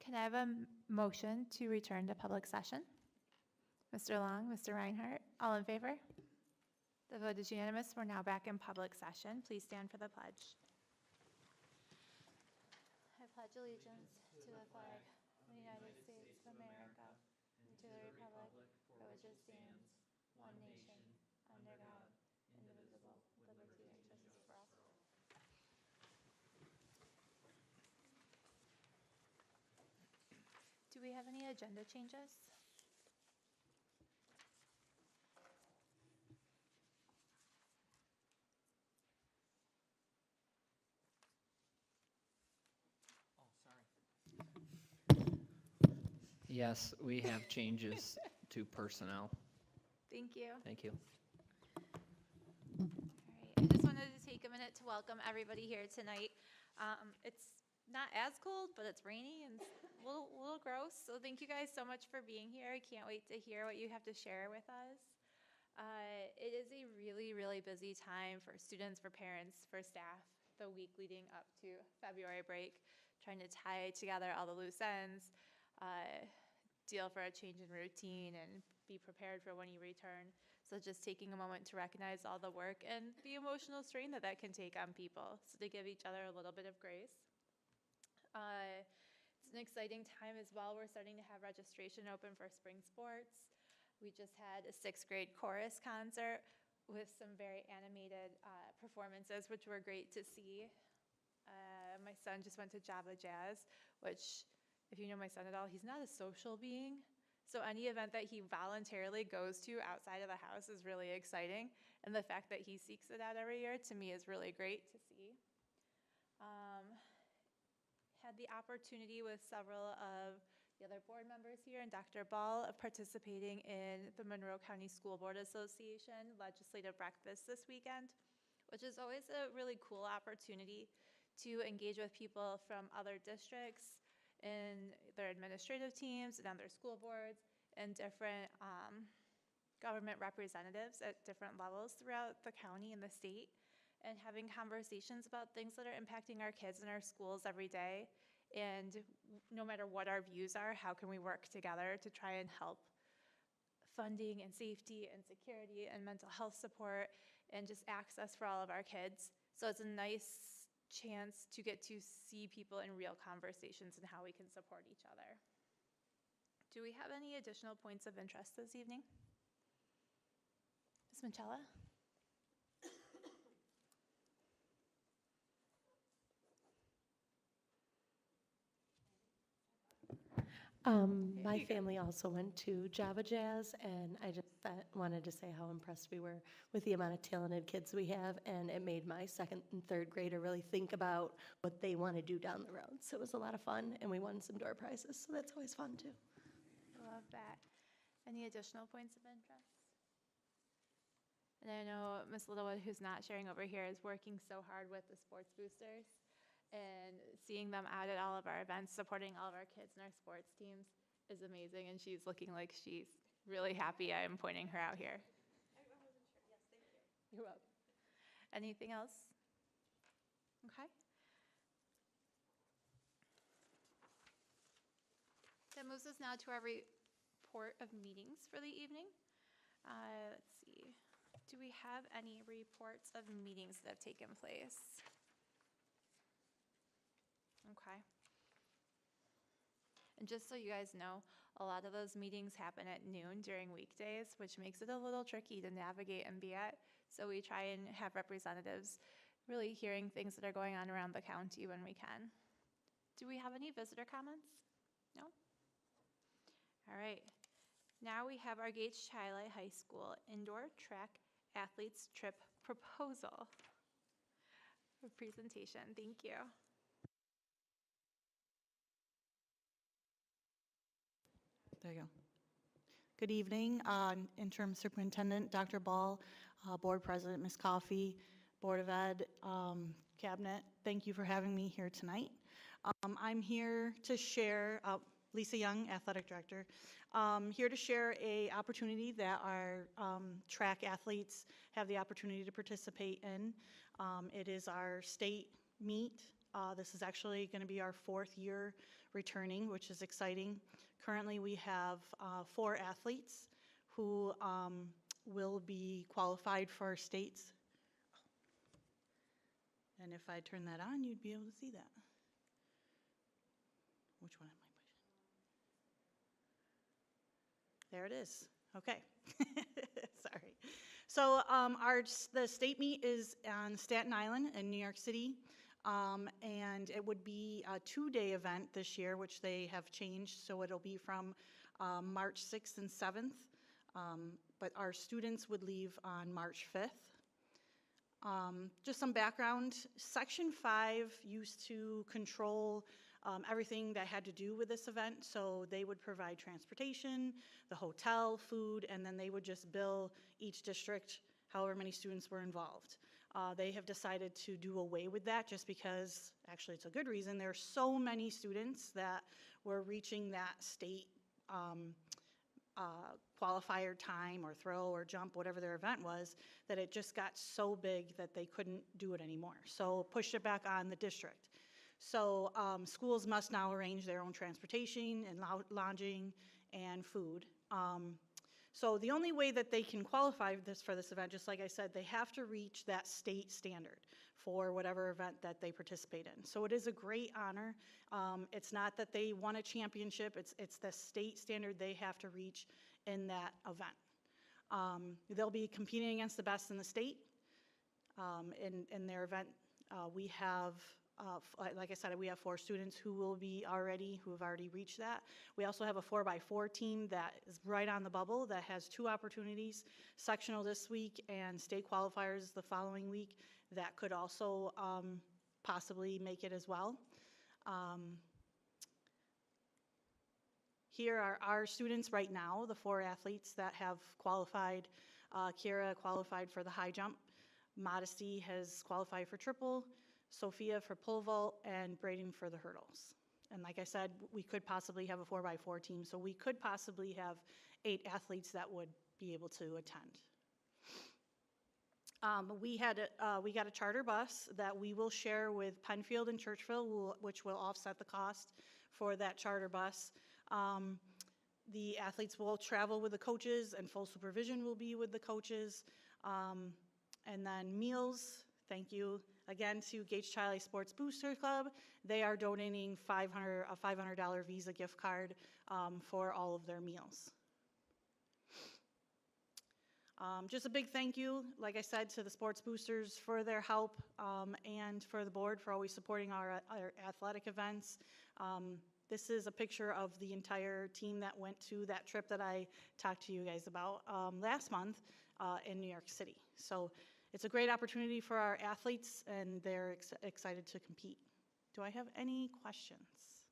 Can I have a motion to return to public session? Mr. Long, Mr. Reinhardt, all in favor? The vote is unanimous. We're now back in public session. Please stand for the pledge. I pledge allegiance to the flag of the United States of America and to the republic for which it stands, one nation, under God, indivisible, with liberty and justice for all. Do we have any agenda changes? Yes, we have changes to personnel. Thank you. Thank you. All right, I just wanted to take a minute to welcome everybody here tonight. It's not as cold, but it's rainy and a little gross. So thank you guys so much for being here. I can't wait to hear what you have to share with us. It is a really, really busy time for students, for parents, for staff, the week leading up to February break, trying to tie together all the loose ends, deal for a change in routine, and be prepared for when you return. So just taking a moment to recognize all the work and the emotional strain that can take on people, so to give each other a little bit of grace. It's an exciting time as well. We're starting to have registration open for spring sports. We just had a 6th grade chorus concert with some very animated performances, which were great to see. My son just went to Java Jazz, which, if you know my son at all, he's not a social being. So any event that he voluntarily goes to outside of the house is really exciting. And the fact that he seeks it out every year, to me, is really great to see. Had the opportunity with several of the other board members here and Dr. Ball of participating in the Monroe County School Board Association legislative breakfast this weekend, which is always a really cool opportunity to engage with people from other districts in their administrative teams and on their school boards and different government representatives at different levels throughout the county and the state, and having conversations about things that are impacting our kids in our schools every day. And no matter what our views are, how can we work together to try and help funding and safety and security and mental health support and just access for all of our kids. So it's a nice chance to get to see people in real conversations and how we can support each other. Do we have any additional points of interest this evening? Ms. Manchella? My family also went to Java Jazz, and I just wanted to say how impressed we were with the amount of talented kids we have, and it made my 2nd and 3rd grader really think about what they want to do down the road. So it was a lot of fun, and we won some door prizes, so that's always fun too. I love that. Any additional points of interest? And I know Ms. Littlewood, who's not sharing over here, is working so hard with the sports boosters, and seeing them out at all of our events, supporting all of our kids and our sports teams is amazing, and she's looking like she's really happy I am pointing her out here. I wasn't sure. Yes, thank you. You're welcome. Anything else? Okay. That moves us now to our report of meetings for the evening. Let's see. Do we have any reports of meetings that have taken place? Okay. And just so you guys know, a lot of those meetings happen at noon during weekdays, which makes it a little tricky to navigate and be at. So we try and have representatives really hearing things that are going on around the county when we can. Do we have any visitor comments? No? All right. Now we have our Gates Chili High School indoor track athletes trip proposal. A presentation. Thank you. There you go. Good evening, Interim Superintendent Dr. Ball, Board President Ms. Coffey, Board of Ed, Cabinet. Thank you for having me here tonight. I'm here to share, Lisa Young, Athletic Director, here to share a opportunity that our track athletes have the opportunity to participate in. It is our state meet This is actually going to be our 4th year returning, which is exciting. Currently, we have 4 athletes who will be qualified for states. And if I turn that on, you'd be able to see that. Which one am I pushing? There it is. Okay. Sorry. So the state meet is on Staten Island in New York City. And it would be a 2-day event this year, which they have changed. So it'll be from March 6th and 7th. But our students would leave on March 5th. Just some background. Section 5 used to control everything that had to do with this event. So they would provide transportation, the hotel, food, and then they would just bill each district however many students were involved. They have decided to do away with that just because, actually it's a good reason, there are so many students that were reaching that state qualifier time or throw or jump, whatever their event was, that it just got so big that they couldn't do it anymore. So pushed it back on the district. So schools must now arrange their own transportation and lodging and food. So the only way that they can qualify for this event, just like I said, they have to reach that state standard for whatever event that they participate in. So it is a great honor. It's not that they won a championship, it's the state standard they have to reach in that event. They'll be competing against the best in the state. In their event, we have like I said, we have 4 students who have already reached that. We also have a 4x4 team that is right on the bubble that has 2 opportunities, sectional this week and state qualifiers the following week, that could also possibly make it as well. Here are our students right now, the 4 athletes that have qualified. Kira qualified for the high jump. Modesty has qualified for triple. Sophia for pole vault, and Braden for the hurdles. And like I said, we could possibly have a 4x4 team, so we could possibly have 8 athletes that would be able to attend. We got a charter bus that we will share with Penfield and Churchville, which will offset the cost for that charter bus. The athletes will travel with the coaches, and full supervision will be with the coaches. And then meals, thank you again to Gage Chile Sports Booster Club. They are donating a $500 Visa gift card for all of their meals. Just a big thank you, like I said, to the sports boosters for their help and for the board for always supporting our athletic events. This is a picture of the entire team that went to that trip that I talked to you guys about last month in New York City. So it's a great opportunity for our athletes, and they're excited to compete. Do I have any questions?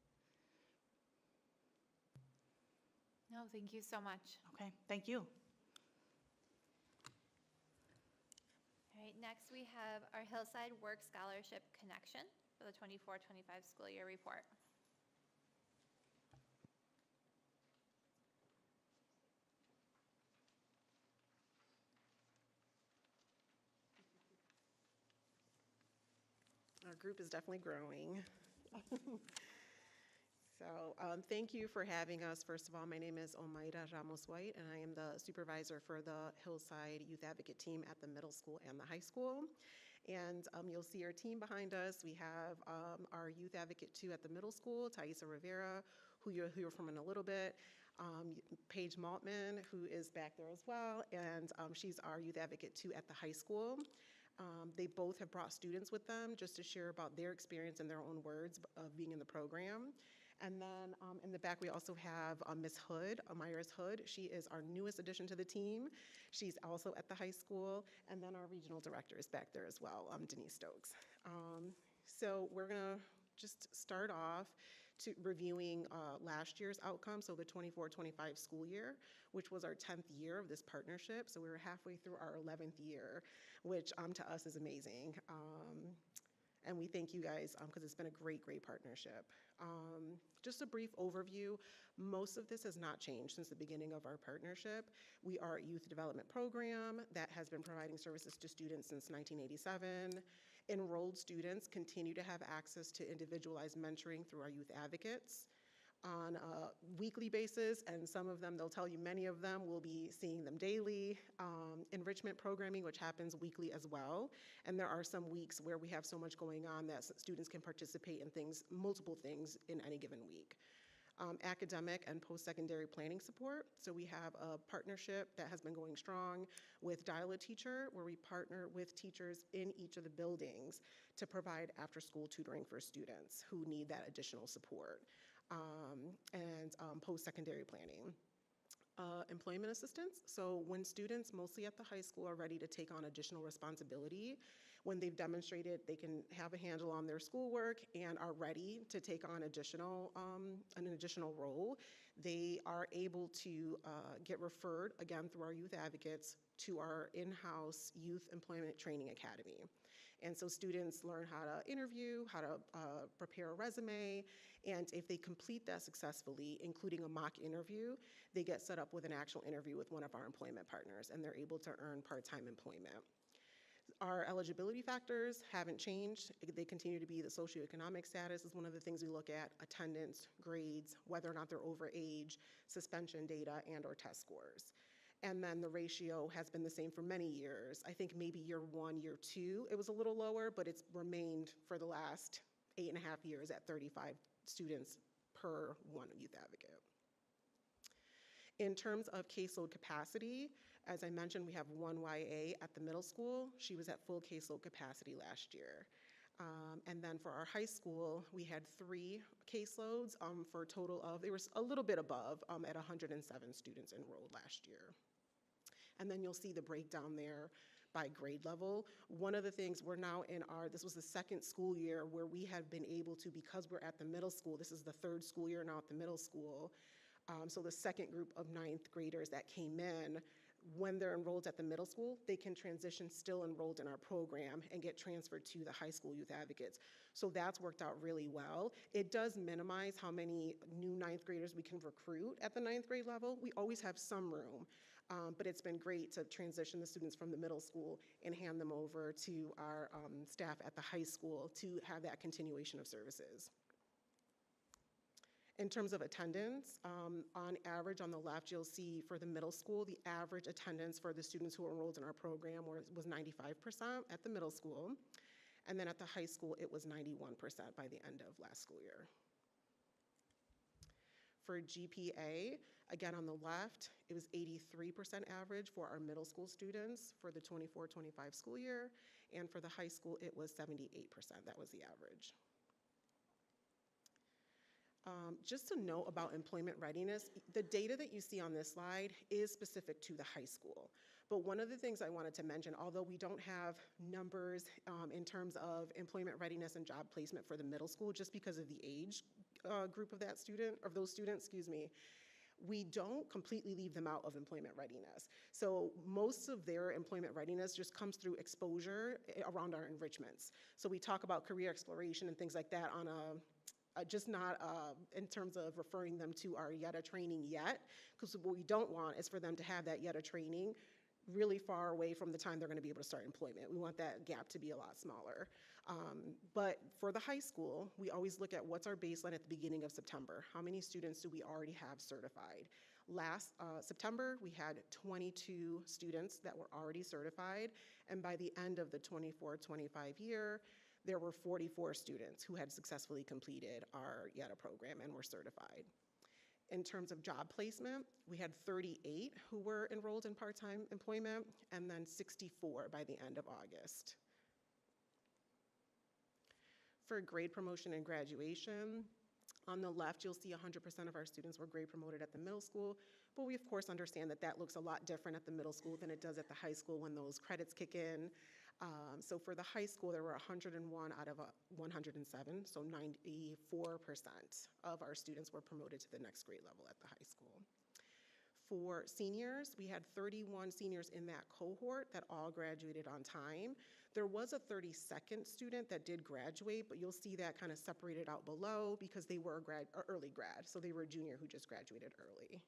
No, thank you so much. Okay, thank you. All right, next we have our Hillside Work Scholarship Connection for the 24-25 school year report. Our group is definitely growing. So thank you for having us. First of all, my name is Omaira Ramos-White, and I am the supervisor for the Hillside Youth Advocate team at the middle school and the high school. And you'll see our team behind us. We have our Youth Advocate 2 at the middle school, Thaisa Rivera, who you'll hear from in a little bit. Paige Maltman, who is back there as well, and she's our Youth Advocate 2 at the high school. They both have brought students with them just to share about their experience in their own words of being in the program. And then in the back, we also have Miss Hood, Amira's Hood. She is our newest addition to the team. She's also at the high school. And then our regional director is back there as well, Denise Stokes. So we're gonna just start off reviewing last year's outcome, so the 24-25 school year, which was our 10th year of this partnership. So we were halfway through our 11th year, which to us is amazing. And we thank you guys because it's been a great, great partnership. Just a brief overview, most of this has not changed since the beginning of our partnership. We are a youth development program that has been providing services to students since 1987. Enrolled students continue to have access to individualized mentoring through our youth advocates on a weekly basis, and some of them, they'll tell you many of them will be seeing them daily. Enrichment programming, which happens weekly as well, and there are some weeks where we have so much going on that students can participate in things, multiple things in any given week. Academic and post-secondary planning support. So we have a partnership that has been going strong with Dial a Teacher, where we partner with teachers in each of the buildings to provide after-school tutoring for students who need that additional support, and post-secondary planning. Employment assistance. So when students, mostly at the high school, are ready to take on additional responsibility, when they've demonstrated they can have a handle on their schoolwork and are ready to take on an additional role, they are able to get referred, again, through our youth advocates, to our in-house Youth Employment Training Academy. And so students learn how to interview, how to prepare a resume, and if they complete that successfully, including a mock interview, they get set up with an actual interview with one of our employment partners, and they're able to earn part-time employment. Our eligibility factors haven't changed. They continue to be the socioeconomic status is one of the things we look at, attendance, grades, whether or not they're over age, suspension data, and or test scores. And then the ratio has been the same for many years. I think maybe year 1, year 2, it was a little lower, but it's remained for the last 8.5 years at 35 students per one youth advocate. In terms of caseload capacity, as I mentioned, we have one YA at the middle school. She was at full caseload capacity last year. And then for our high school, we had 3 caseloads for a total of, they were a little bit above, at 107 students enrolled last year. And then you'll see the breakdown there by grade level. One of the things we're now in this was the 2nd school year where we have been able to, because we're at the middle school, this is the 3rd school year now at the middle school, so the 2nd group of 9th graders that came in, when they're enrolled at the middle school, they can transition still enrolled in our program and get transferred to the high school youth advocates. So that's worked out really well. It does minimize how many new 9th graders we can recruit at the 9th grade level. We always have some room, but it's been great to transition the students from the middle school and hand them over to our staff at the high school to have that continuation of services. In terms of attendance, on average on the left, you'll see for the middle school, the average attendance for the students who are enrolled in our program was 95% at the middle school. And then at the high school, it was 91% by the end of last school year. For GPA, again on the left, it was 83% average for our middle school students for the 24-25 school year. And for the high school, it was 78%. That was the average. Just to note about employment readiness, the data that you see on this slide is specific to the high school. But one of the things I wanted to mention, although we don't have numbers in terms of employment readiness and job placement for the middle school, just because of the age group of that student, of those students, excuse me, we don't completely leave them out of employment readiness. So most of their employment readiness just comes through exposure around our enrichments. So we talk about career exploration and things like that on just not in terms of referring them to our YETA training yet, because what we don't want is for them to have that YETA training really far away from the time they're going to be able to start employment. We want that gap to be a lot smaller. But for the high school, we always look at what's our baseline at the beginning of September. How many students do we already have certified? Last September, we had 22 students that were already certified, and by the end of the 24-25 year, there were 44 students who had successfully completed our YETA program and were certified. In terms of job placement, we had 38 who were enrolled in part-time employment, and then 64 by the end of August. For grade promotion and graduation, on the left, you'll see 100% of our students were grade promoted at the middle school, but we of course understand that that looks a lot different at the middle school than it does at the high school when those credits kick in. So for the high school, there were 101 out of 107, so 94% of our students were promoted to the next grade level at the high school. For seniors, we had 31 seniors in that cohort that all graduated on time. There was a 32nd student that did graduate, but you'll see that kind of separated out below because they were early grad, so they were a junior who just graduated early.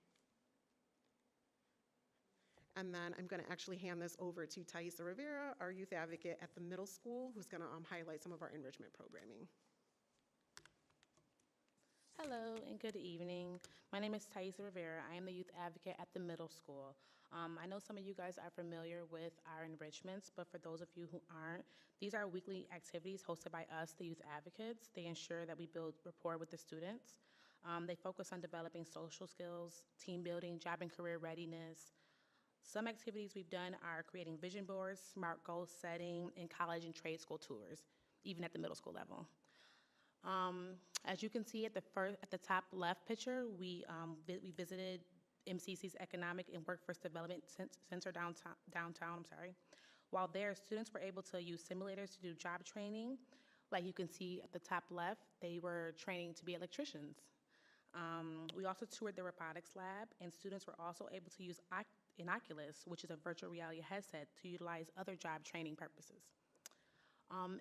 And then I'm going to actually hand this over to Thaisa Rivera, our youth advocate at the middle school, who's going to highlight some of our enrichment programming. Hello and good evening. My name is Thaisa Rivera. I am the youth advocate at the middle school. I know some of you guys are familiar with our enrichments, but for those of you who aren't, these are weekly activities hosted by us, the youth advocates. They ensure that we build rapport with the students. They focus on developing social skills, team building, job and career readiness. Some activities we've done are creating vision boards, SMART goal setting, and college and trade school tours, even at the middle school level. As you can see at the top left picture, we visited MCC's Economic and Workforce Development Center downtown. While there, students were able to use simulators to do job training. Like you can see at the top left, they were training to be electricians. We also toured the robotics lab, and students were also able to use Oculus, which is a virtual reality headset, to utilize other job training purposes.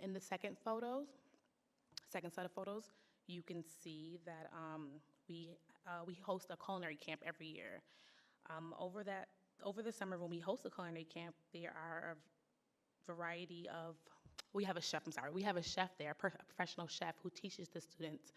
In the second set of photos, you can see that we host a culinary camp every year. Over the summer when we host a culinary camp, there are a variety of, we have a chef there, a professional chef who teaches the students,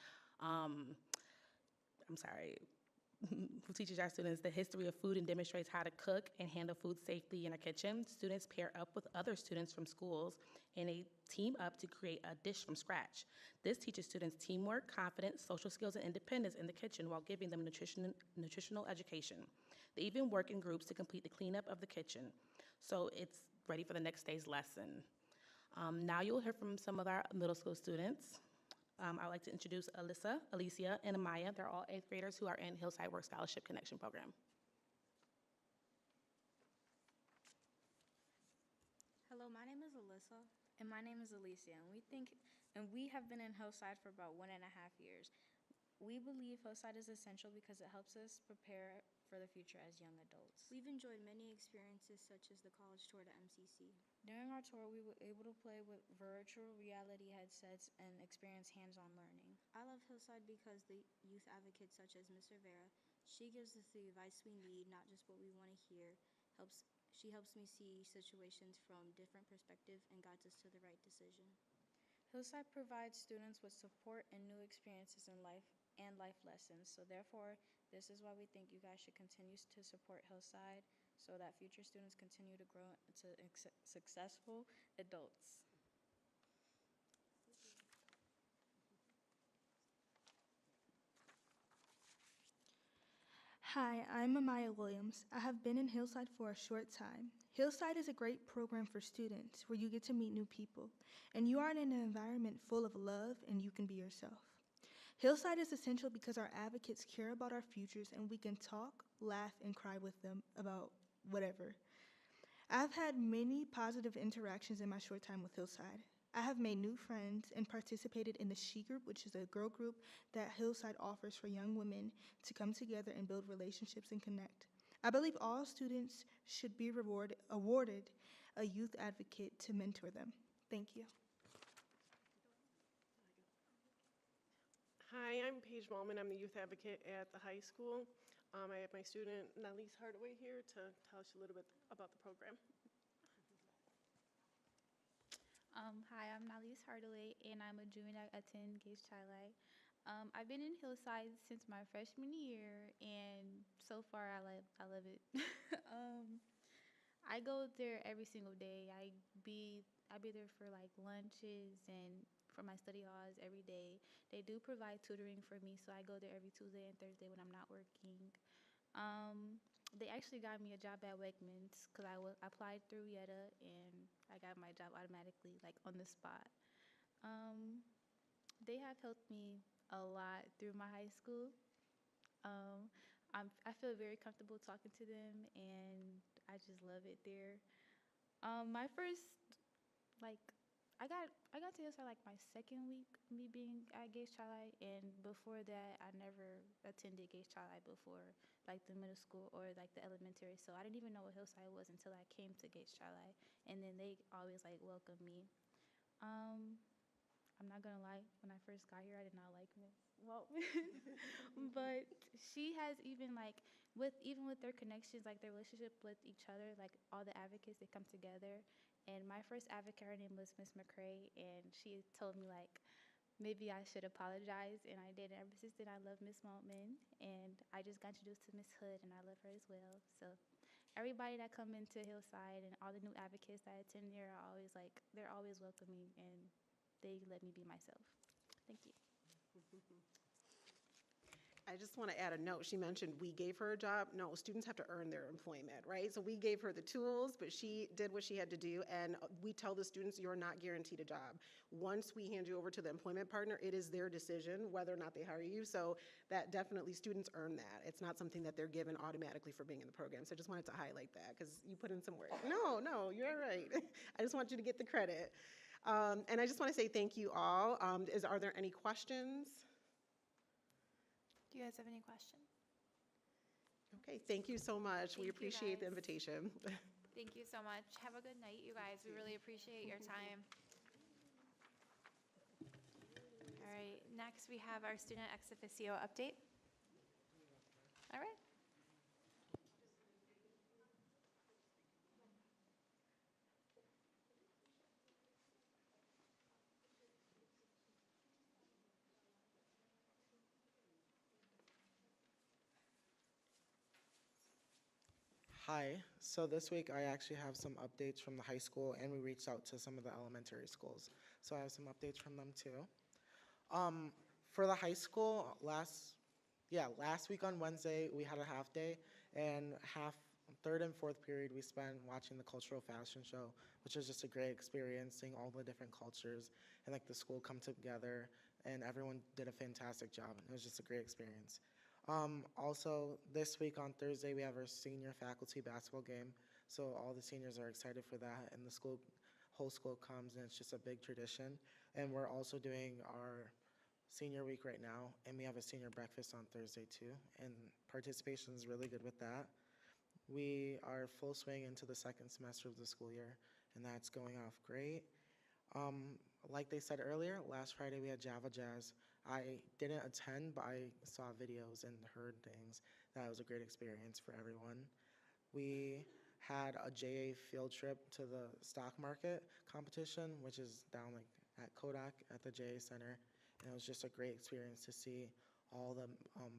who teaches our students the history of food and demonstrates how to cook and handle food safely in a kitchen. Students pair up with other students from schools and they team up to create a dish from scratch. This teaches students teamwork, confidence, social skills, and independence in the kitchen while giving them nutritional education. They even work in groups to complete the cleanup of the kitchen, so it's ready for the next day's lesson. Now you'll hear from some of our middle school students. I'd like to introduce Alicia, and Amaya. They're all 8th graders who are in Hillside Work Scholarship Connection Program. Hello, my name is Alyssa, and my name is Alicia, and we have been in Hillside for about 1.5 years. We believe Hillside is essential because it helps us prepare for the future as young adults. We've enjoyed many experiences such as the college tour to MCC. During our tour, we were able to play with virtual reality headsets and experience hands-on learning. I love Hillside because the youth advocates such as Ms. Rivera, she gives us the advice we need, not just what we want to hear. She helps me see situations from different perspectives and guides us to the right decision. Hillside provides students with support and new experiences in life and life lessons. So therefore, this is why we think you guys should continue to support Hillside so that future students continue to grow into successful adults. Hi, I'm Amaya Williams. I have been in Hillside for a short time. Hillside is a great program for students where you get to meet new people, and you are in an environment full of love and you can be yourself. Hillside is essential because our advocates care about our futures and we can talk, laugh, and cry with them about whatever. I've had many positive interactions in my short time with Hillside. I have made new friends and participated in the She Group, which is a girl group that Hillside offers for young women to come together and build relationships and connect. I believe all students should be awarded a youth advocate to mentor them. Thank you. Hi, I'm Paige Ballman. I'm the youth advocate at the high school. I have my student Nalise Hardaway here to tell us a little bit about the program. Hi, I'm Nalise Hardaway, and I'm a junior at 10 Gage Chi-Li. I've been in Hillside since my freshman year, and so far I love it. I go there every single day. I be there for like lunches and for my study halls every day. They do provide tutoring for me, so I go there every Tuesday and Thursday when I'm not working. They actually got me a job at Wegmans because I applied through Yetta and I got my job automatically, like on the spot. They have helped me a lot through my high school. I feel very comfortable talking to them and I just love it there. My first, I got to Hillside like my second week, me being at Gage Chi-Li, and before that, I never attended Gage Chi-Li before, like the middle school or like the elementary, so I didn't even know what Hillside was until I came to Gage Chi-Li, and then they always like welcomed me. I'm not gonna lie, when I first got here, I did not like Miss Waltman, but she has even like, even with their connections, like their relationship with each other, like all the advocates, they come together. And my first advocate, her name was Miss McCrae, and she told me like maybe I should apologize, and I did. And ever since then, I love Miss Maltman, and I just got introduced to Miss Hood, and I love her as well. So everybody that come into Hillside and all the new advocates that attend there are always like, they're always welcoming, and they let me be myself. Thank you. I just want to add a note. She mentioned we gave her a job. No, students have to earn their employment, right? So we gave her the tools, but she did what she had to do. And we tell the students, you're not guaranteed a job. Once we hand you over to the employment partner, it is their decision whether or not they hire you. So that definitely, students earn that. It's not something that they're given automatically for being in the program. So I just wanted to highlight that because you put in some work. No, you're right. I just want you to get the credit. And I just want to say thank you all. Are there any questions? Do you guys have any questions? Okay, thank you so much. Thank We you, appreciate the guys. invitation. Thank you so much. Have a good night, you guys. We really appreciate your time. All right, next we have our student ex officio update. All right. Hi, so this week I actually have some updates from the high school, and we reached out to some of the elementary schools. So I have some updates from them too. For the high school, last week on Wednesday, we had a half day, and third and fourth period we spent watching the cultural fashion show, which was just a great experience, seeing all the different cultures and like the school come together, and everyone did a fantastic job. It was just a great experience. Also, this week on Thursday, we have our senior faculty basketball game. So all the seniors are excited for that, and the whole school comes, and it's just a big tradition. And we're also doing our senior week right now, and we have a senior breakfast on Thursday too, and participation is really good with that. We are full swing into the second semester of the school year, and that's going off great. Like they said earlier, last Friday we had Java Jazz. I didn't attend, but I saw videos and heard things. That was a great experience for everyone. We had a JA field trip to the stock market competition, which is down like at Kodak at the JA Center. And it was just a great experience to see all the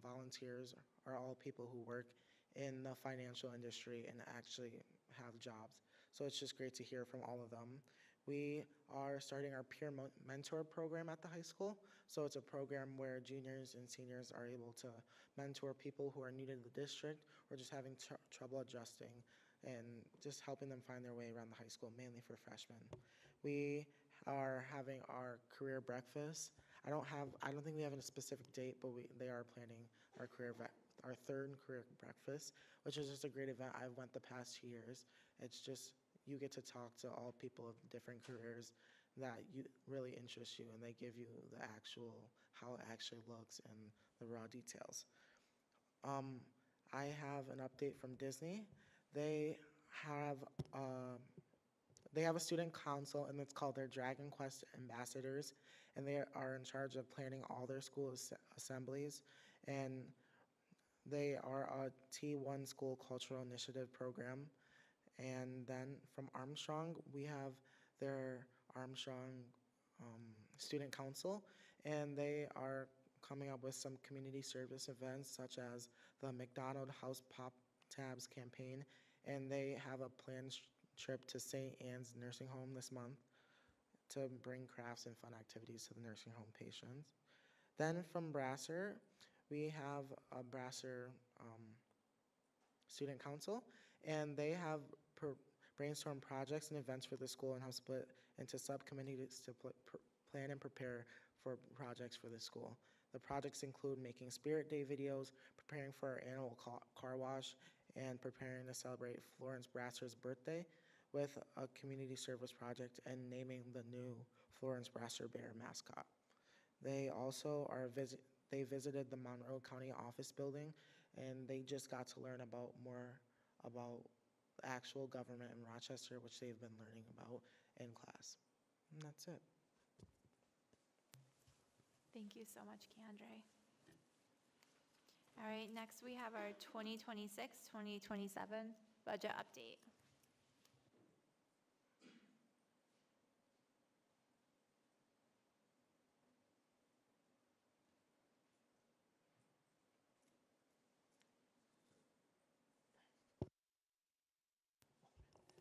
volunteers are all people who work in the financial industry and actually have jobs. So it's just great to hear from all of them. We are starting our peer mentor program at the high school. So it's a program where juniors and seniors are able to mentor people who are new to the district or just having trouble adjusting and just helping them find their way around the high school, mainly for freshmen. We are having our career breakfast. I don't think we have a specific date, but they are planning our third career breakfast, which is just a great event. I went the past 2 years. It's just, you get to talk to all people of different careers that really interest you, and they give you how it actually looks and the raw details. I have an update from Disney. They have a student council, and it's called their Dragon Quest Ambassadors, and they are in charge of planning all their school assemblies, and they are a T1 School Cultural Initiative program. And then from Armstrong, we have their Armstrong Student Council, and they are coming up with some community service events such as the McDonald House Pop Tabs campaign, and they have a planned trip to St. Anne's Nursing Home this month to bring crafts and fun activities to the nursing home patients. Then from Brasser, we have a Brasser Student Council, and they have brainstorm projects and events for the school and have split into subcommittees to plan and prepare for projects for the school. The projects include making Spirit Day videos, preparing for our annual car wash, and preparing to celebrate Florence Brasser's birthday with a community service project and naming the new Florence Brasser Bear mascot. They also they visited the Monroe County office building, and they just got to learn more about actual government in Rochester, which they've been learning about in class. And that's it. Thank you so much, Keandre. All right, next we have our 2026-2027 budget update.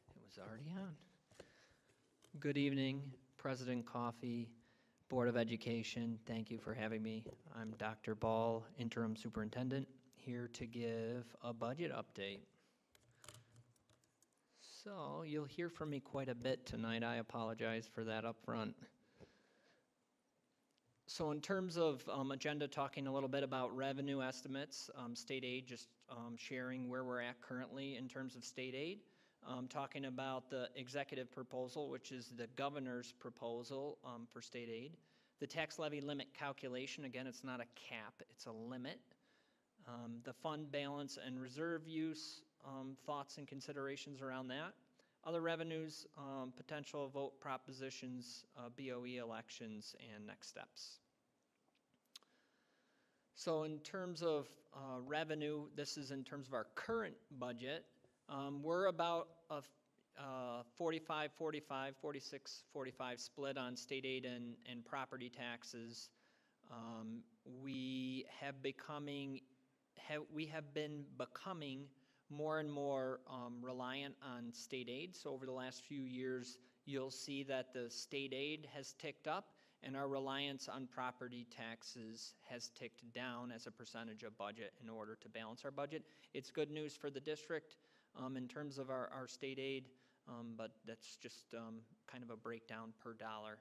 It was already on. Good evening, President Coffey, Board of Education. Thank you for having me. I'm Dr. Ball, Interim Superintendent, here to give a budget update. So you'll hear from me quite a bit tonight. I apologize for that up front. So in terms of agenda, talking a little bit about revenue estimates, state aid, just sharing where we're at currently in terms of state aid. Talking about the executive proposal, which is the governor's proposal for state aid. The tax levy limit calculation, again, it's not a cap, it's a limit. The fund balance and reserve use, thoughts and considerations around that. Other revenues, potential vote propositions, BOE elections, and next steps. So in terms of revenue, this is in terms of our current budget. We're about a 45, 45, 46, 45 split on state aid and property taxes. We have been becoming more and more reliant on state aid. So over the last few years, you'll see that the state aid has ticked up and our reliance on property taxes has ticked down as a percentage of budget in order to balance our budget. It's good news for the district in terms of our state aid, but that's just kind of a breakdown per dollar.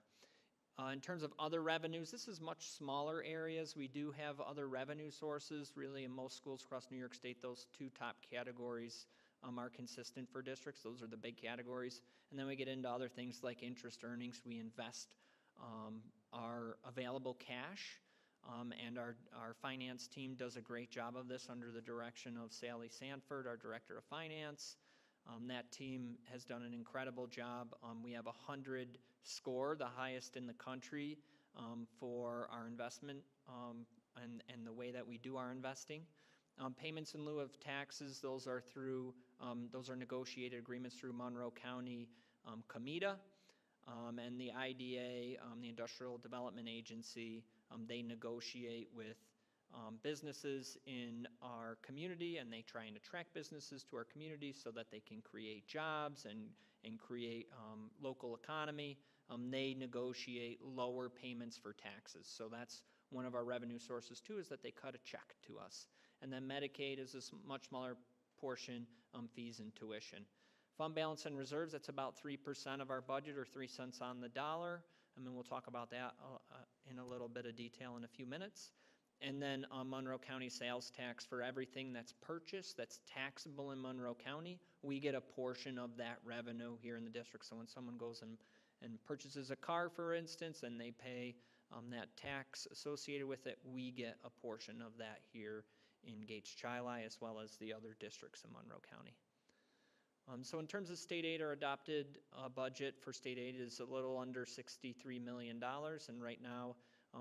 In terms of other revenues, this is much smaller areas. We do have other revenue sources. Really, in most schools across New York State, those two top categories are consistent for districts. Those are the big categories. And then we get into other things like interest earnings. We invest our available cash, and our finance team does a great job of this under the direction of Sally Sanford, our Director of Finance. That team has done an incredible job. We have a 100 score, the highest in the country, for our investment and the way that we do our investing. Payments in lieu of taxes, those are negotiated agreements through Monroe County COMITA, and the IDA, the Industrial Development Agency. They negotiate with businesses in our community, and they try and attract businesses to our community so that they can create jobs and create local economy. They negotiate lower payments for taxes. So that's one of our revenue sources too, is that they cut a check to us. And then Medicaid is a much smaller portion, fees and tuition. Fund balance and reserves, that's about 3% of our budget, or 3 cents on the dollar. I mean, we'll talk about that in a little bit of detail in a few minutes. And then Monroe County sales tax for everything that's purchased, that's taxable in Monroe County. We get a portion of that revenue here in the district. So when someone goes and purchases a car, for instance, and they pay that tax associated with it, we get a portion of that here in Gates-Chili, as well as the other districts in Monroe County. So in terms of state aid, our adopted budget for state aid is a little under $63 million, and right now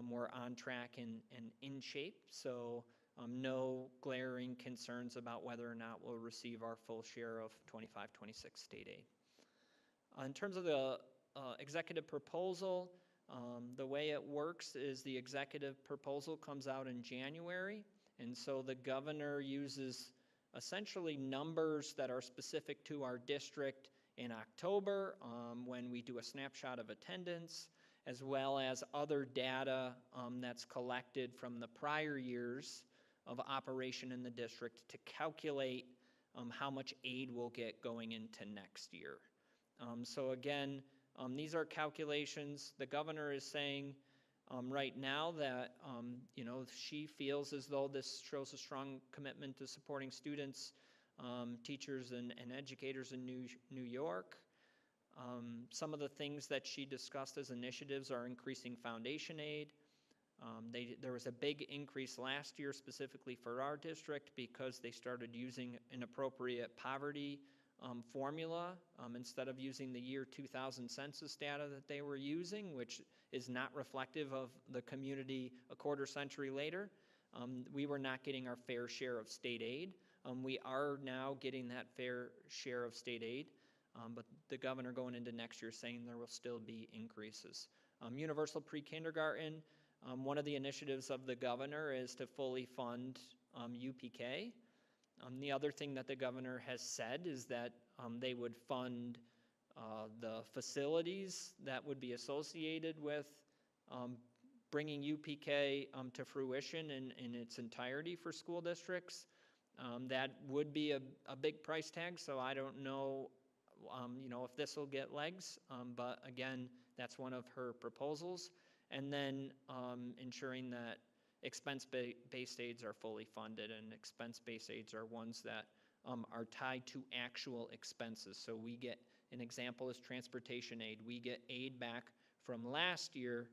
we're on track and in shape, so no glaring concerns about whether or not we'll receive our full share of 25-26 state aid. In terms of the executive proposal, the way it works is the executive proposal comes out in January, and so the governor uses essentially numbers that are specific to our district in October when we do a snapshot of attendance, as well as other data that's collected from the prior years of operation in the district to calculate how much aid we'll get going into next year. So again, these are calculations. The governor is saying right now that she feels as though this shows a strong commitment to supporting students, teachers, and educators in New York. Some of the things that she discussed as initiatives are increasing foundation aid. There was a big increase last year specifically for our district because they started using an appropriate poverty formula instead of using the year 2000 census data that they were using, which is not reflective of the community a quarter century later. we were not getting our fair share of state aid. We are now getting that fair share of state aid, but the governor going into next year saying there will still be increases. Universal pre-kindergarten, one of the initiatives of the governor is to fully fund UPK. The other thing that the governor has said is that they would fund the facilities that would be associated with bringing UPK to fruition in its entirety for school districts. That would be a big price tag, so I don't know, if this will get legs, but again, that's one of her proposals. And then ensuring that expense-based aids are fully funded, and expense-based aids are ones that are tied to actual expenses. So we get, an example is transportation aid. We get aid back from last year,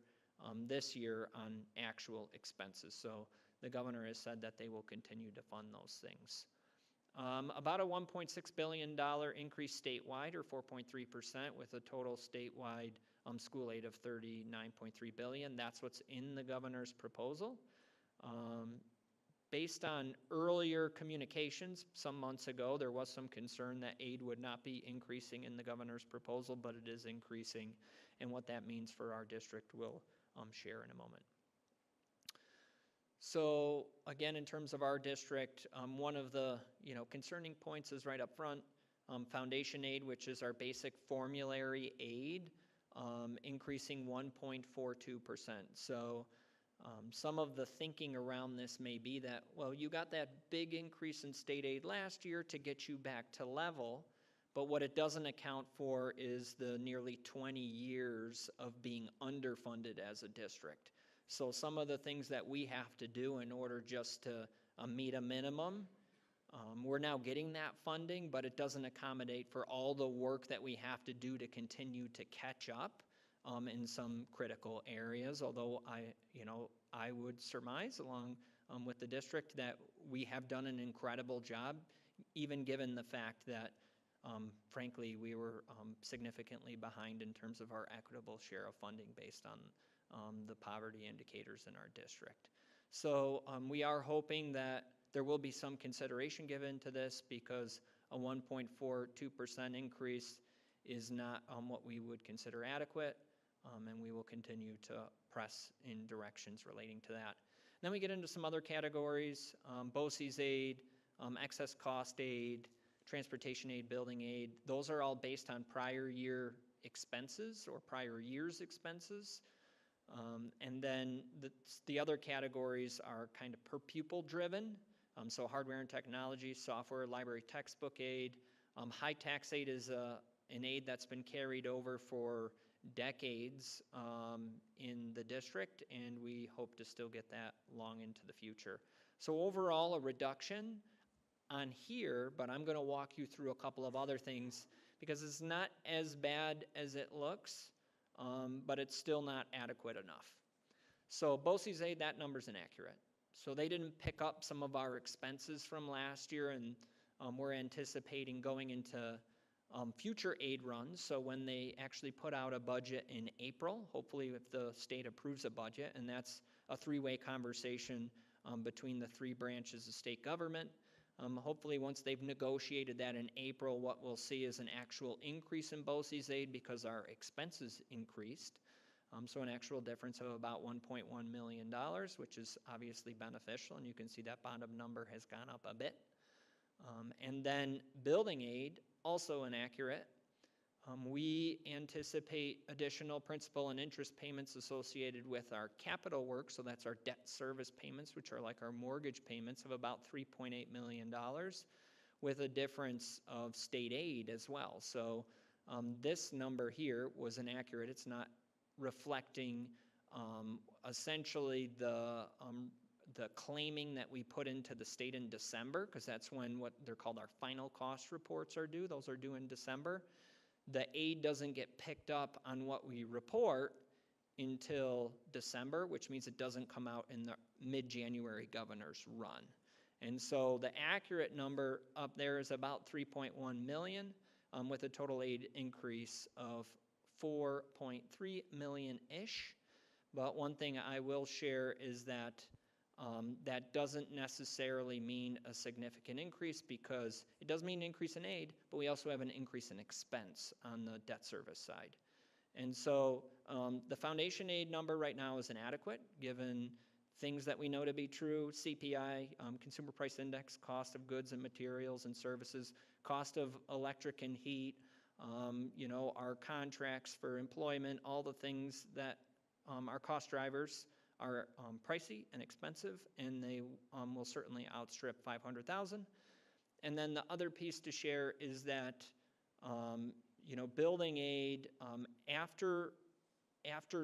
this year on actual expenses. So the governor has said that they will continue to fund those things. About a $1.6 billion increase statewide, or 4.3%, with a total statewide school aid of $39.3 billion. That's what's in the governor's proposal. Based on earlier communications some months ago, there was some concern that aid would not be increasing in the governor's proposal, but it is increasing, and what that means for our district we'll share in a moment. So again, in terms of our district, one of the concerning points is right up front, foundation aid, which is our basic formulary aid, increasing 1.42%. So some of the thinking around this may be that, well, you got that big increase in state aid last year to get you back to level, but what it doesn't account for is the nearly 20 years of being underfunded as a district. So some of the things that we have to do in order just to meet a minimum, we're now getting that funding, but it doesn't accommodate for all the work that we have to do to continue to catch up in some critical areas, although I would surmise, along with the district, that we have done an incredible job, even given the fact that, frankly, we were significantly behind in terms of our equitable share of funding based on the poverty indicators in our district. So we are hoping that there will be some consideration given to this, because a 1.42% increase is not what we would consider adequate, and we will continue to press in directions relating to that. Then we get into some other categories, BOCES aid, excess cost aid, transportation aid, building aid. Those are all based on prior year expenses or prior year's expenses. And then the other categories are kind of per pupil driven. So hardware and technology, software, library textbook aid. High tax aid is an aid that's been carried over for decades in the district, and we hope to still get that long into the future. So overall, a reduction on here, but I'm going to walk you through a couple of other things, because it's not as bad as it looks, but it's still not adequate enough. So BOCES aid, that number's inaccurate. So they didn't pick up some of our expenses from last year, and we're anticipating going into future aid runs. So when they actually put out a budget in April, hopefully if the state approves a budget, and that's a three-way conversation between the three branches of state government. Hopefully once they've negotiated that in April, what we'll see is an actual increase in BOCES aid because our expenses increased. So an actual difference of about $1.1 million, which is obviously beneficial, and you can see that bottom number has gone up a bit. And then building aid, also inaccurate. We anticipate additional principal and interest payments associated with our capital work, so that's our debt service payments, which are like our mortgage payments, of about $3.8 million, with a difference of state aid as well. So this number here was inaccurate. It's not reflecting essentially the claiming that we put into the state in December, because that's when what they're called our final cost reports are due. Those are due in December. The aid doesn't get picked up on what we report until December, which means it doesn't come out in the mid-January governor's run. And so the accurate number up there is about 3.1 million, with a total aid increase of 4.3 million-ish. But one thing I will share is that That doesn't necessarily mean a significant increase because it does mean an increase in aid, but we also have an increase in expense on the debt service side. And so the foundation aid number right now is inadequate given things that we know to be true: CPI, Consumer Price Index, cost of goods and materials and services, cost of electric and heat, our contracts for employment, all the things that are cost drivers are pricey and expensive, and they will certainly outstrip 500,000. And then the other piece to share is that building aid, after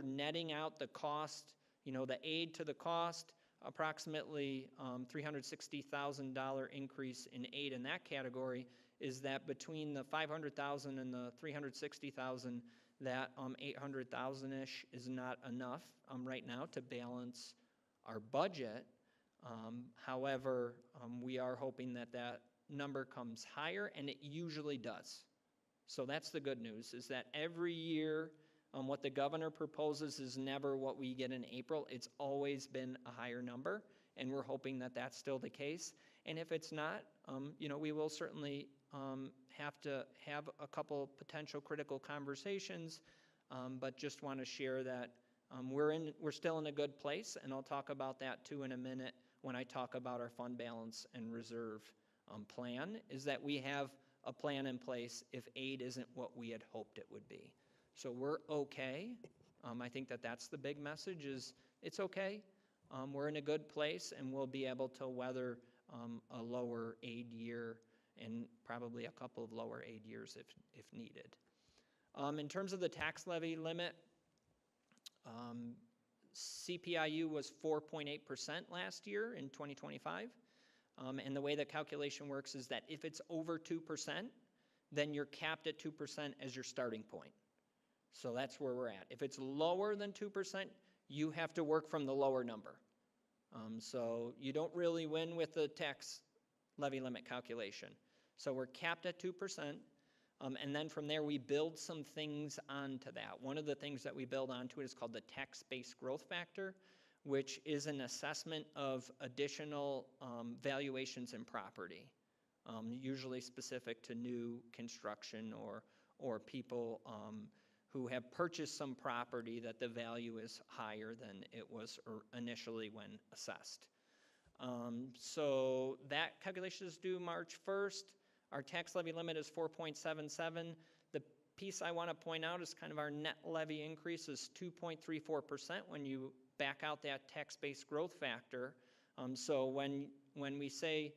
netting out the cost, the aid to the cost, approximately $360,000 increase in aid in that category, is that between the 500,000 and the 360,000, that 800,000-ish is not enough right now to balance our budget. However, we are hoping that that number comes higher, and it usually does. So that's the good news, is that every year what the governor proposes is never what we get in April. It's always been a higher number, and we're hoping that that's still the case. And if it's not, we will certainly have to have a couple potential critical conversations, but just want to share that we're still in a good place, and I'll talk about that too in a minute when I talk about our fund balance and reserve plan, is that we have a plan in place if aid isn't what we had hoped it would be. So we're okay. I think that that's the big message, is it's okay. We're in a good place, and we'll be able to weather a lower aid year and probably a couple of lower aid years if needed. In terms of the tax levy limit, CPIU was 4.8% last year in 2025. And the way the calculation works is that if it's over 2%, then you're capped at 2% as your starting point. So that's where we're at. If it's lower than 2%, you have to work from the lower number. So you don't really win with the tax levy limit calculation. So we're capped at 2%, and then from there we build some things onto that. One of the things that we build onto it is called the tax-based growth factor, which is an assessment of additional valuations in property, usually specific to new construction or people who have purchased some property that the value is higher than it was initially when assessed. So that calculation is due March 1st. Our tax levy limit is 4.77. The piece I want to point out is kind of our net levy increase is 2.34% when you back out that tax-based growth factor. So when we say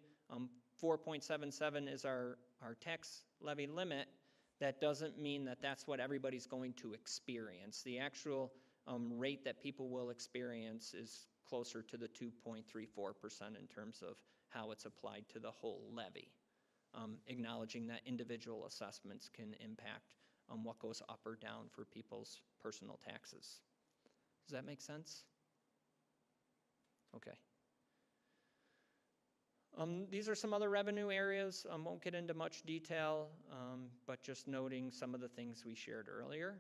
4.77 is our tax levy limit, that doesn't mean that that's what everybody's going to experience. The actual rate that people will experience is closer to the 2.34% in terms of how it's applied to the whole levy, acknowledging that individual assessments can impact what goes up or down for people's personal taxes. Does that make sense? Okay. These are some other revenue areas. I won't get into much detail, but just noting some of the things we shared earlier.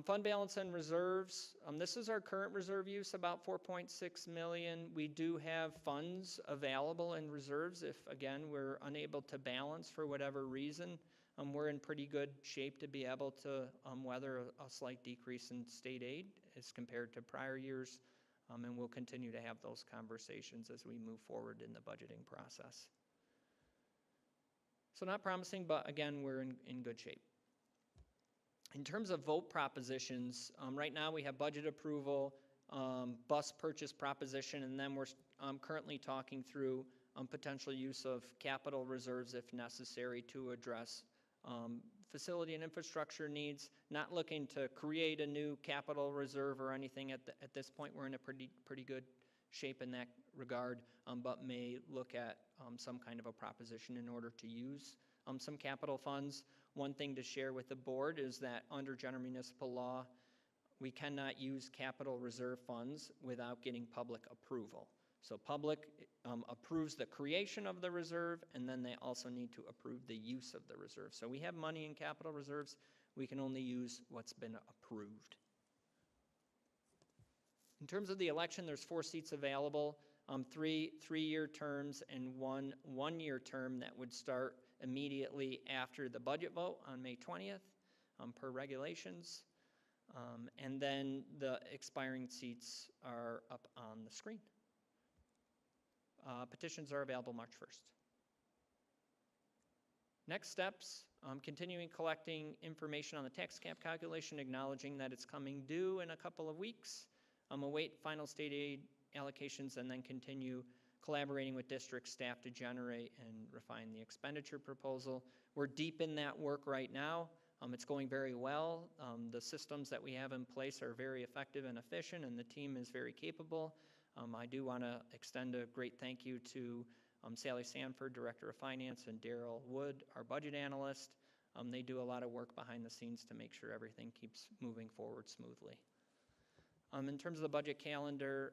Fund balance and reserves. This is our current reserve use, about $4.6 million. We do have funds available in reserves if, again, we're unable to balance for whatever reason. We're in pretty good shape to be able to weather a slight decrease in state aid as compared to prior years. And we'll continue to have those conversations as we move forward in the budgeting process. So not promising, but again, we're in good shape. In terms of vote propositions, right now we have budget approval, bus purchase proposition, and then we're currently talking through potential use of capital reserves if necessary to address facility and infrastructure needs. Not looking to create a new capital reserve or anything at this point. We're in a pretty good shape in that regard, but may look at some kind of a proposition in order to use some capital funds. One thing to share with the board is that under general municipal law, we cannot use capital reserve funds without getting public approval. So public approves the creation of the reserve, and then they also need to approve the use of the reserve. So we have money in capital reserves. We can only use what's been approved. In terms of the election, there's 4 seats available, 3 three-year terms and 1 one-year term that would start immediately after the budget vote on May 20th, per regulations. And then the expiring seats are up on the screen. Petitions are available March 1st. Next steps, continuing collecting information on the tax cap calculation, acknowledging that it's coming due in a couple of weeks. Await final state aid allocations, and then continue collaborating with district staff to generate and refine the expenditure proposal. We're deep in that work right now. It's going very well. The systems that we have in place are very effective and efficient, and the team is very capable. I do want to extend a great thank you to Sally Sanford, Director of Finance, and Daryl Wood, our budget analyst. They do a lot of work behind the scenes to make sure everything keeps moving forward smoothly. In terms of the budget calendar,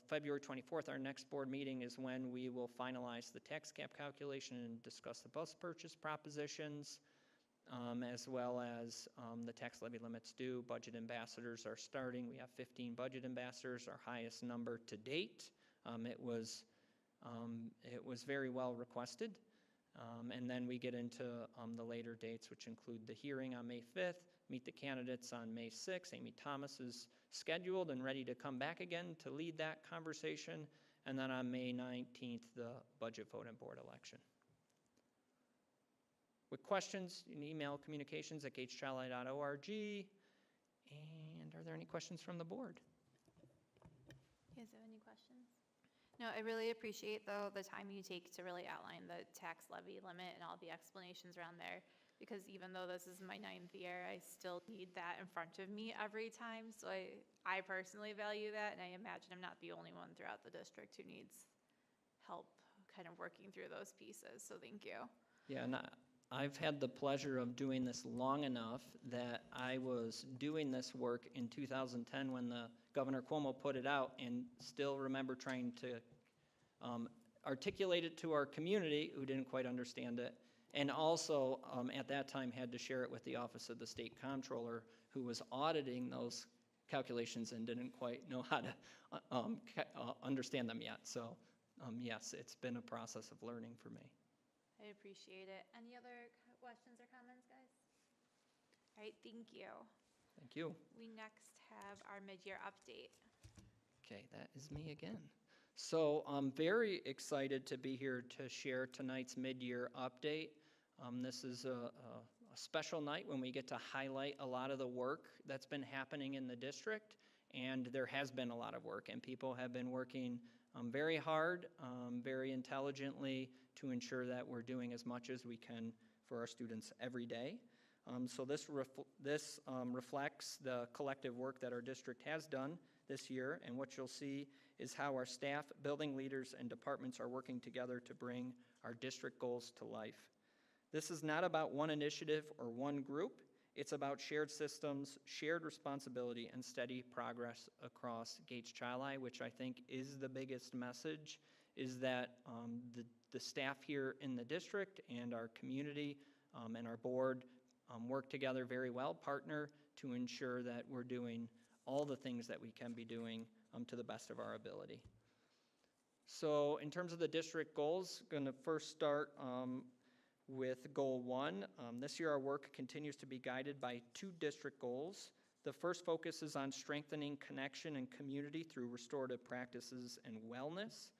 February 24th, our next board meeting is when we will finalize the tax cap calculation and discuss the bus purchase propositions, as well as the tax levy limits due. Budget ambassadors are starting. We have 15 budget ambassadors, our highest number to date. It was very well requested. And then we get into the later dates, which include the hearing on May 5th, meet the candidates on May 6th. Amy Thomas is scheduled and ready to come back again to lead that conversation. And then on May 19th, the budget vote and board election. With questions, you can email communications@gatechildlight.org. And are there any questions from the board? You guys have any questions? No, I really appreciate, though, the time you take to really outline the tax levy limit and all the explanations around there, because even though this is my 9th year, I still need that in front of me every time. So I personally value that, and I imagine I'm not the only one throughout the district who needs help kind of working through those pieces. So thank you. Yeah, and I've had the pleasure of doing this long enough that I was doing this work in 2010 when the Governor Cuomo put it out, and still remember trying to articulate it to our community who didn't quite understand it, and also at that time had to share it with the Office of the State Comptroller, who was auditing those calculations and didn't quite know how to understand them yet. So yes, it's been a process of learning for me. I appreciate it. Any other questions or comments, guys? All right, thank you. Thank you. We next have our mid-year update. Okay, that is me again. So I'm very excited to be here to share tonight's mid-year update. This is a special night when we get to highlight a lot of the work that's been happening in the district, and there has been a lot of work, and people have been working very hard, very intelligently to ensure that we're doing as much as we can for our students every day. So this reflects the collective work that our district has done this year, and what you'll see is how our staff, building leaders, and departments are working together to bring our district goals to life. This is not about one initiative or one group. It's about shared systems, shared responsibility, and steady progress across Gates Chili, which I think is the biggest message, is that the staff here in the district and our community and our board work together very well, partner to ensure that we're doing all the things that we can be doing to the best of our ability. So in terms of the district goals, going to first start with Goal 1. This year our work continues to be guided by 2 district goals. The first focuses on strengthening connection and community through restorative practices and wellness.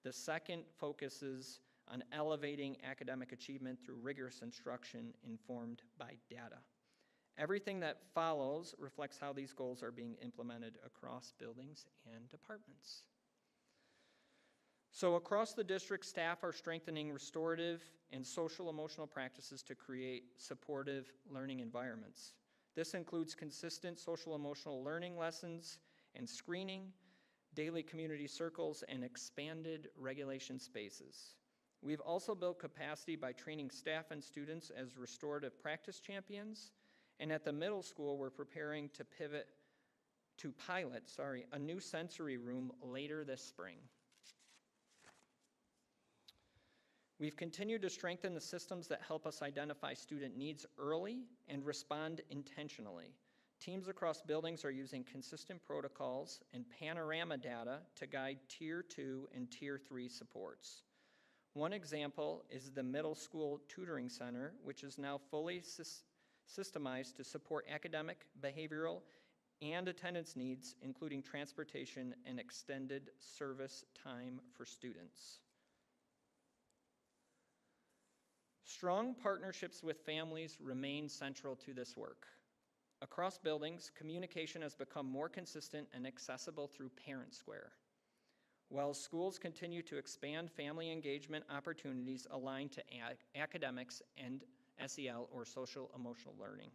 The second focuses on elevating academic achievement through rigorous instruction informed by data. Everything that follows reflects how these goals are being implemented across buildings and departments. So across the district, staff are strengthening restorative and social emotional practices to create supportive learning environments. This includes consistent social emotional learning lessons and screening, daily community circles, and expanded regulation spaces. We've also built capacity by training staff and students as restorative practice champions, and at the middle school, we're preparing to pilot a new sensory room later this spring. We've continued to strengthen the systems that help us identify student needs early and respond intentionally. teams across buildings are using consistent protocols and panorama data to guide Tier 2 and Tier 3 supports. One example is the Middle School Tutoring Center, which is now fully systemized to support academic, behavioral, and attendance needs, including transportation and extended service time for students. Strong partnerships with families remain central to this work. Across buildings, communication has become more consistent and accessible through Parent Square, while schools continue to expand family engagement opportunities aligned to academics and SEL, or social emotional learning.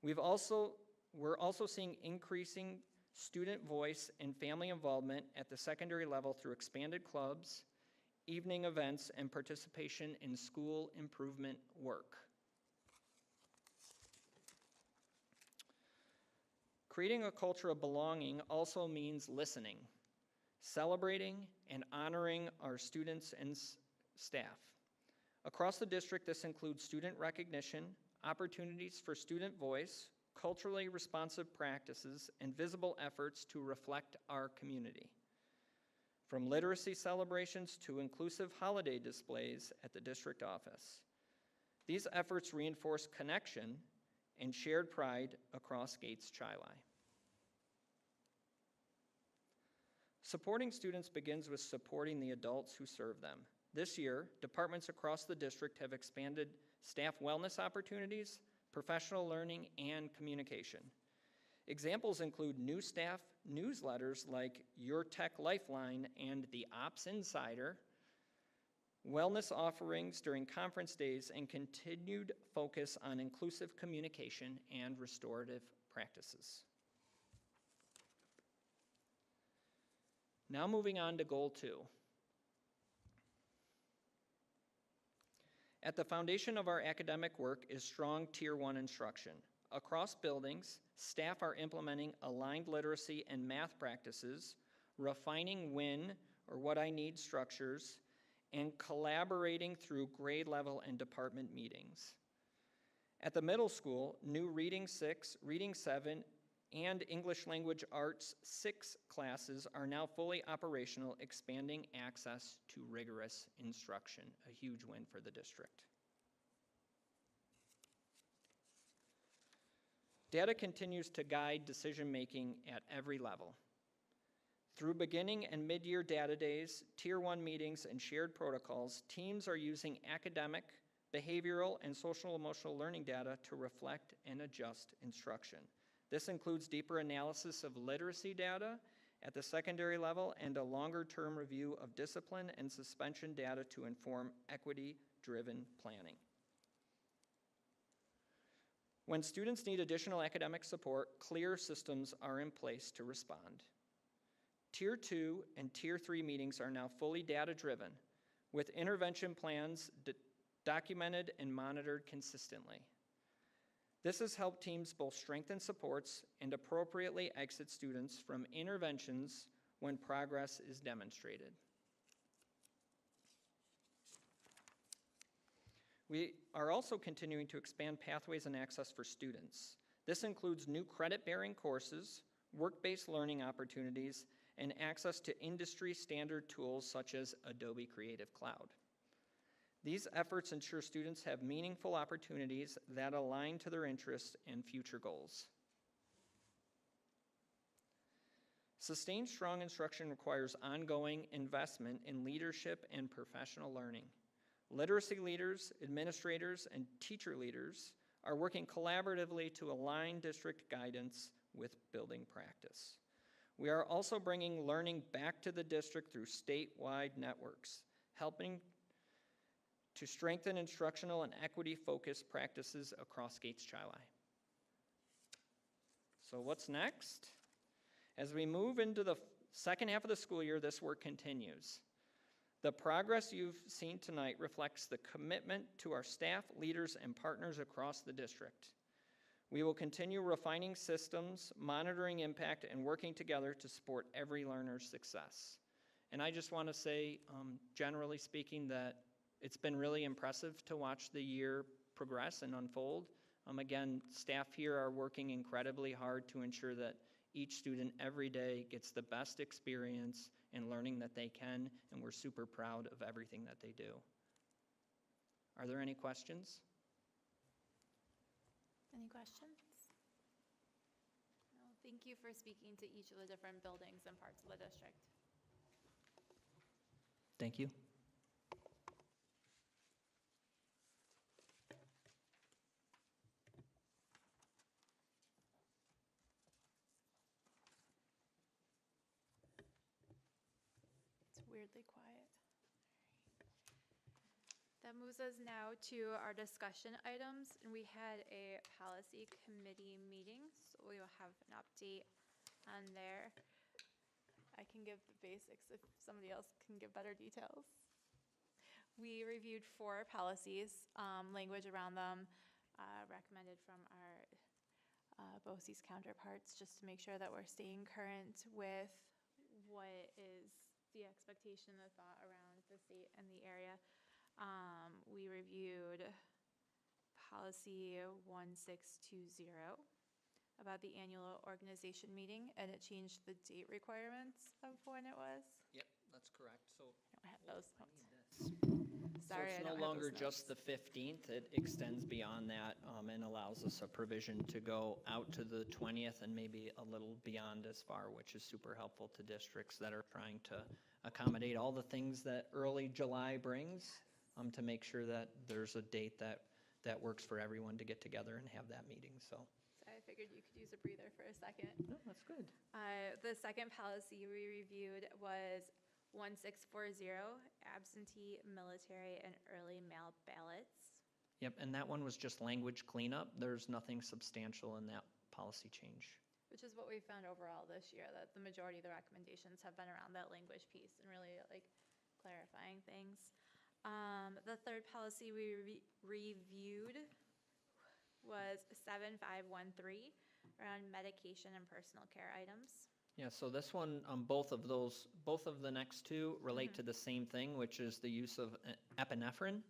We're also seeing increasing student voice and family involvement at the secondary level through expanded clubs, evening events, and participation in school improvement work. Creating a culture of belonging also means listening, celebrating, and honoring our students and staff. Across the district, this includes student recognition, opportunities for student voice, culturally responsive practices, and visible efforts to reflect our community. From literacy celebrations to inclusive holiday displays at the district office. These efforts reinforce connection and shared pride across Gates Chi-Li. Supporting students begins with supporting the adults who serve them. This year, departments across the district have expanded staff wellness opportunities, professional learning, and communication. Examples include new staff newsletters like Your Tech Lifeline and the Ops Insider, wellness offerings during conference days, and continued focus on inclusive communication and restorative practices. Now moving on to Goal 2. At the foundation of our academic work is strong Tier 1 instruction. Across buildings, staff are implementing aligned literacy and math practices, refining when or what I need structures, and collaborating through grade level and department meetings. At the middle school, new Reading 6, Reading 7, and English Language Arts 6 classes are now fully operational, expanding access to rigorous instruction, a huge win for the district. Data continues to guide decision-making at every level. Through beginning and mid-year data days, Tier 1 meetings, and shared protocols, teams are using academic, behavioral, and social emotional learning data to reflect and adjust instruction. This includes deeper analysis of literacy data at the secondary level and a longer-term review of discipline and suspension data to inform equity-driven planning. When students need additional academic support, clear systems are in place to respond. Tier 2 and Tier 3 meetings are now fully data-driven, with intervention plans documented and monitored consistently. This has helped teams both strengthen supports and appropriately exit students from interventions when progress is demonstrated. We are also continuing to expand pathways and access for students. This includes new credit-bearing courses, work-based learning opportunities, and access to industry-standard tools such as Adobe Creative Cloud. These efforts ensure students have meaningful opportunities that align to their interests and future goals. Sustained strong instruction requires ongoing investment in leadership and professional learning. Literacy leaders, administrators, and teacher leaders are working collaboratively to align district guidance with building practice. We are also bringing learning back to the district through statewide networks, helping to strengthen instructional and equity-focused practices across Gates Chi-Li. So what's next? As we move into the second half of the school year, this work continues. The progress you've seen tonight reflects the commitment to our staff, leaders, and partners across the district. We will continue refining systems, monitoring impact, and working together to support every learner's success. And I just want to say, generally speaking, that it's been really impressive to watch the year progress and unfold. Again, staff here are working incredibly hard to ensure that each student every day gets the best experience in learning that they can, and we're super proud of everything that they do. Are there any questions? Any questions? No, thank you for speaking to each of the different buildings and parts of the district. Thank you. It's weirdly quiet. That moves us now to our discussion items, and we had a policy committee meeting, so we will have an update on there. I can give the basics if somebody else can give better details. We reviewed 4 policies, language around them, recommended from our BOCES counterparts, just to make sure that we're staying current with what is the expectation and the thought around the state and the area. We reviewed policy 1620 about the annual organization meeting, and it changed the date requirements of when it was. Yep, that's correct. So I don't have those notes. So Sorry, I it's don't no have longer those just the notes. 15th, it extends beyond that and allows us a provision to go out to the 20th and maybe a little beyond as far, which is super helpful to districts that are trying to accommodate all the things that early July brings, to make sure that there's a date that works for everyone to get together and have that meeting, so. So I figured you could use a breather for a second. No, that's good. The second policy we reviewed was 1640, absentee, military, and early mail ballots. Yep, and that one was just language cleanup. There's nothing substantial in that policy change. Which is what we found overall this year, that the majority of the recommendations have been around that language piece and really like clarifying things. The third policy we reviewed was 7513 around medication and personal care items. Yeah, so this one, both of the next two relate to the same thing, which is the use of epinephrine.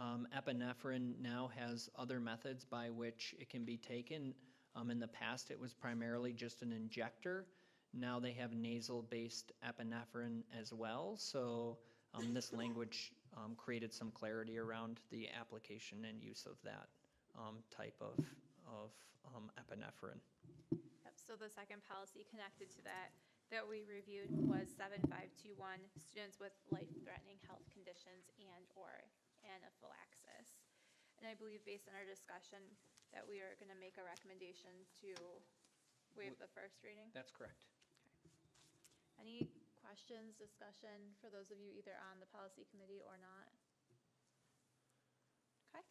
Epinephrine now has other methods by which it can be taken. In the past, it was primarily just an injector. Now they have nasal-based epinephrine as well. So this language created some clarity around the application and use of that type of epinephrine. Yep, so the second policy connected to that we reviewed was 7521, students with life-threatening health conditions and/or anaphylaxis. And I believe based on our discussion that we are going to make a recommendation to waive the first reading. That's correct. Any questions, discussion for those of you either on the policy committee or not? Okay.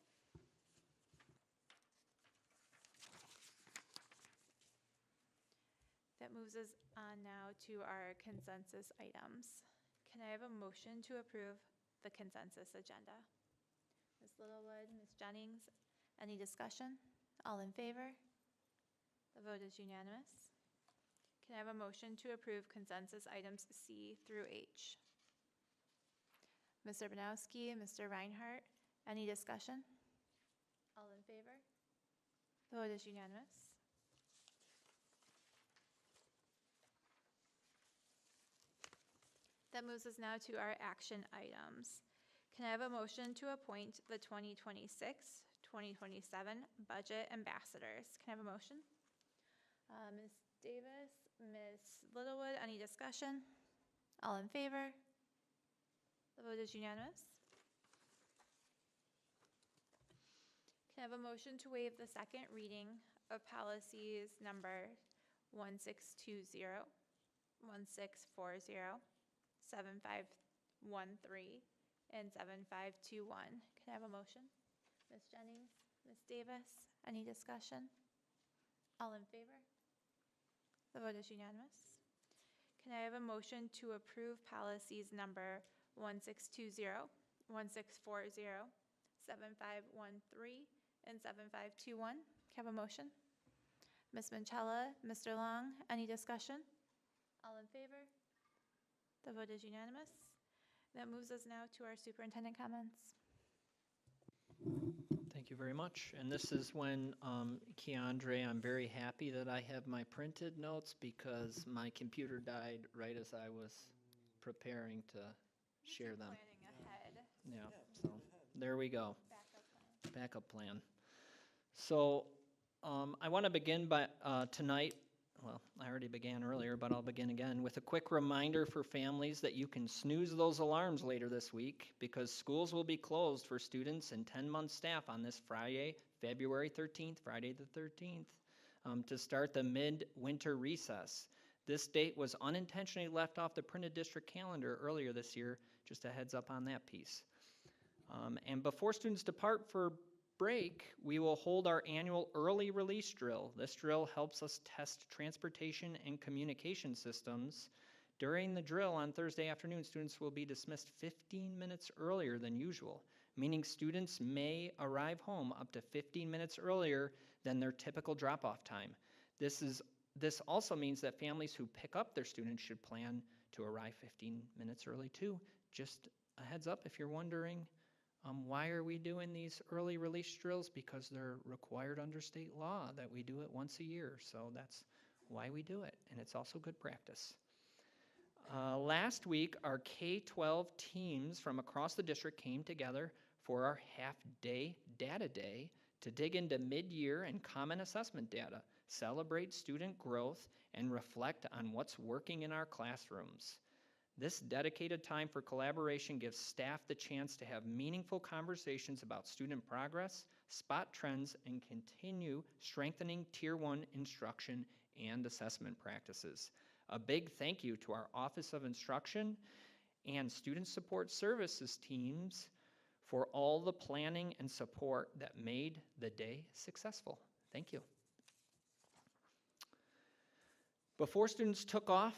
That moves us on now to our consensus items. Can I have a motion to approve the consensus agenda? Ms. Littlewood, Ms. Jennings, any discussion? All in favor? The vote is unanimous. Can I have a motion to approve consensus items C through H? Mr. Banowski, Mr. Reinhardt, any discussion? All in favor? The vote is unanimous. That moves us now to our action items. Can I have a motion to appoint the 2026-2027 budget ambassadors? Can I have a motion? Ms. Davis, Ms. Littlewood, any discussion? All in favor? The vote is unanimous. Can I have a motion to waive the second reading of policies number 1620, 1640, 7513, and 7521. Can I have a motion? Ms. Jennings, Ms. Davis, any discussion? All in favor? The vote is unanimous. Can I have a motion to approve policies number 1620, 1640, 7513, and 7521? Can I have a motion? Ms. Manchella, Mr. Long, any discussion? All in favor? The vote is unanimous. That moves us now to our superintendent comments. Thank you very much. And this is when, Keandre, I'm very happy that I have my printed notes because my computer died right as I was preparing to share them. Planning ahead. Yeah, so there we go. Backup plan. Backup plan. So I want to begin by tonight, well, I already began earlier, but I'll begin again with a quick reminder for families that you can snooze those alarms later this week because schools will be closed for students and 10-month staff on this Friday, February 13th, Friday the 13th, to start the mid-winter recess. This date was unintentionally left off the printed district calendar earlier this year, just a heads up on that piece. And before students depart for break, we will hold our annual early release drill. This drill helps us test transportation and communication systems. During the drill on Thursday afternoon, students will be dismissed 15 minutes earlier than usual, meaning students may arrive home up to 15 minutes earlier than their typical drop-off time. This also means that families who pick up their students should plan to arrive 15 minutes early too. Just a heads up if you're wondering, why are we doing these early release drills? Because they're required under state law that we do it once a year. So that's why we do it. And it's also good practice. Last week, our K-12 teams from across the district came together for our half-day data day to dig into mid-year and common assessment data, celebrate student growth, and reflect on what's working in our classrooms. This dedicated time for collaboration gives staff the chance to have meaningful conversations about student progress, spot trends, and continue strengthening Tier 1 instruction and assessment practices. A big thank you to our Office of Instruction and Student Support Services teams for all the planning and support that made the day successful. Thank you. Before students took off